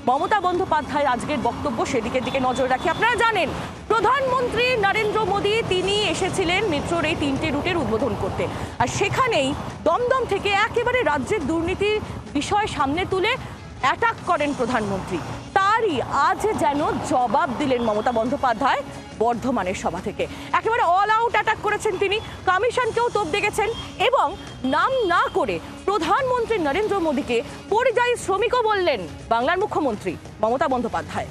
মমতা বন্দ্যোপাধ্যায়ের আজকের বক্তব্য সেদিকের দিকে নজর রাখি। আপনারা জানেন প্রধানমন্ত্রী নরেন্দ্র মোদী তিনি এসেছিলেন মেট্রোর এই 3টে রুটের উদ্বোধন করতে, আর সেখানেই দমদম থেকে একেবারে রাজ্যের দুর্নীতির বিষয় সামনে তুলে অ্যাটাক করেন প্রধানমন্ত্রী। তারই আজ যেন জবাব দিলেন মমতা বন্দ্যোপাধ্যায় বর্ধমানের সভা থেকে। একেবারে অল আউট অ্যাটাক করেছেন তিনি, কমিশনকেও তোপ দেখেছেন এবং নাম না করে প্রধানমন্ত্রী নরেন্দ্র মোদীকে পরিযায়ী শ্রমিকও বললেন বাংলার মুখ্যমন্ত্রী মমতা বন্দ্যোপাধ্যায়।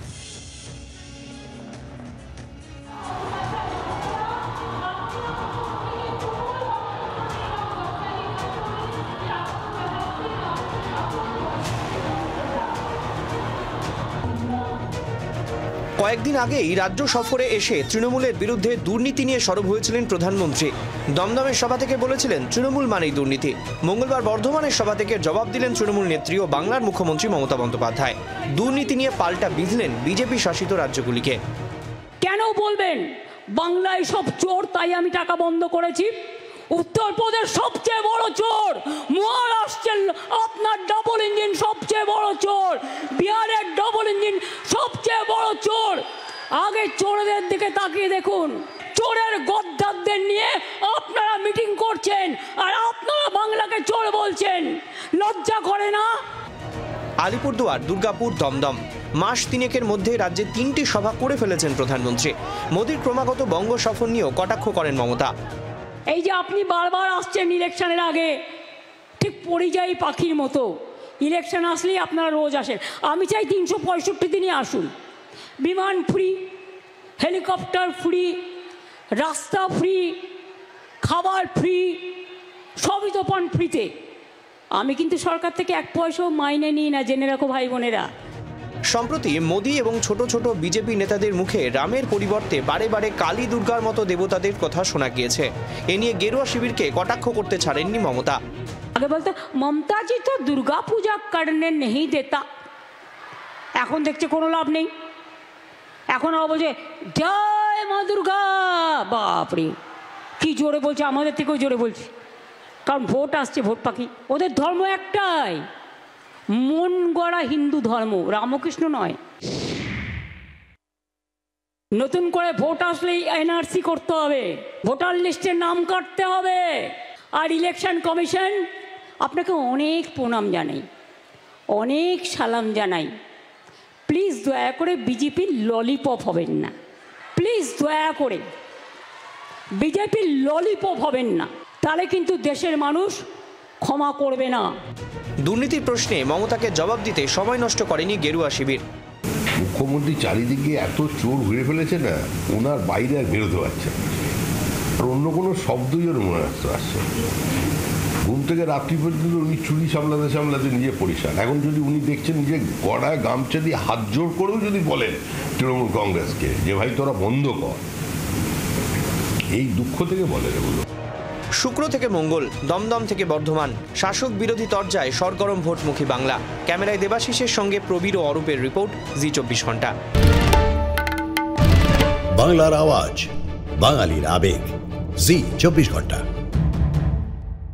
কয়েকদিন আগেই রাজ্য সফরে এসে তৃণমূলের বিরুদ্ধে দুর্নীতি নিয়ে সরব হয়েছিলেন প্রধানমন্ত্রী। দমদমের সভা থেকে বলেছিলেন তৃণমূল মানেই দুর্নীতি। মঙ্গলবার বর্ধমানের সভা থেকে জবাব দিলেন তৃণমূল নেত্রী ও বাংলার মুখ্যমন্ত্রী মমতা বন্দ্যোপাধ্যায়। দুর্নীতি নিয়ে পাল্টা বিঁধলেন বিজেপি শাসিত রাজ্যগুলিকে। কেন বলবেন বাংলায় সব চোর তাই আমি টাকা বন্ধ করেছি? উত্তরপ্রদেশ সবচেয়ে বড় চোর, মহারাষ্ট্রের আপনার ডাবল ইঞ্জিন সবচেয়ে বড় চোর, বিহারের ডাবল ইঞ্জিন সবচেয়ে বড় চোর। আগে চোরদের দিকে তাকিয়ে দেখুন, চোরের গদ্দারদের নিয়ে আপনারা মিটিং করছেন আর আপনারা বাংলাকে চোর বলছেন, লজ্জা করে না? আলিপুরদুয়ার, দুর্গাপুর, দমদম মাস তিনেকের মধ্যে রাজ্যে 3টি সভা করে ফেলেছেন প্রধানমন্ত্রী। মোদীর ক্রমাগত বঙ্গ সফর নিয়েও কটাক্ষ করেন মমতা। এই যে আপনি বারবার আসছেন ইলেকশনের আগে, ঠিক পরিযায়ী পাখির মতো ইলেকশন আসলেই আপনারা রোজ আসেন। আমি চাই 365 দিনই আসুন, বিমান ফ্রি, হেলিকপ্টার ফ্রি, রাস্তা ফ্রি, খাবার ফ্রি, সবই তো পান ফ্রিতে। আমি কিন্তু সরকার থেকে 1 পয়সাও মাইনে নিই না, জেনে রাখো ভাই বোনেরা। সম্প্রতি মোদী এবং ছোট ছোট বিজেপি নেতাদের মুখে রামের পরিবর্তে বারে বারে কালী দুর্গার মতো দেবতাদের কথা শোনা গিয়েছে। এ নিয়ে গেরুয়া শিবিরকে কটাক্ষ করতে ছাড়েননি মমতা। আগে বলতো মমতা জি তো দুর্গা পূজা করনে নেই দেতা, এখন দেখছে কোনো লাভ নেই। এখন বলছে জয় মা দুর্গা, বাপরে কি জোরে বলছে, আমাদের থেকেও জোরে বলছে, কারণ ভোট আসছে, ভোট পাখি। ওদের ধর্ম একটাই, মন গড়া হিন্দু ধর্ম, রামকৃষ্ণ নয়। নতুন করে ভোট আসলেই এনআরসি করতে হবে, ভোটার লিস্টে নাম কাটতে হবে। আর ইলেকশন কমিশন আপনাকে অনেক প্রণাম জানাই, অনেক সালাম জানাই। প্লিজ দয়া করে বিজেপির ললিপপ হবেন না, প্লিজ দয়া করে বিজেপির ললিপপ হবেন না, তাহলে কিন্তু দেশের মানুষ ক্ষমা করবে না। দুর্নীতির প্রশ্নে মমতাকে জবাব দিতে সময় নষ্ট করেনি গেরুয়া শিবির। মুখ্যমন্ত্রী চারিদিকে এত চোর ঘুরে ফেলেছে না, ওনার বাইরে আর বেরোতে পারছে না, আর অন্য কোনো শব্দই ওর মনে আসছে। ঘুম থেকে রাত্রি পর্যন্ত উনি চুরি সামলাতে সামলাতে নিজে পরিষ্কার। এখন যদি উনি দেখছেন নিজে গড়ায় গামছা দিয়ে হাত জোর করেও যদি বলেন তৃণমূল কংগ্রেসকে যে ভাই তোরা বন্ধ কর, এই দুঃখ থেকে বলেন এগুলো। শুক্র থেকে মঙ্গল, দমদম থেকে বর্ধমান, শাসক বিরোধী তরজায় সরগরম ভোটমুখী বাংলা। ক্যামেরায় দেবাশিসের সঙ্গে প্রবীর ও অরূপের রিপোর্ট, জি 24 ঘন্টা। বাংলার আওয়াজ, বাঙালির আবেগ, জি 24 ঘন্টা।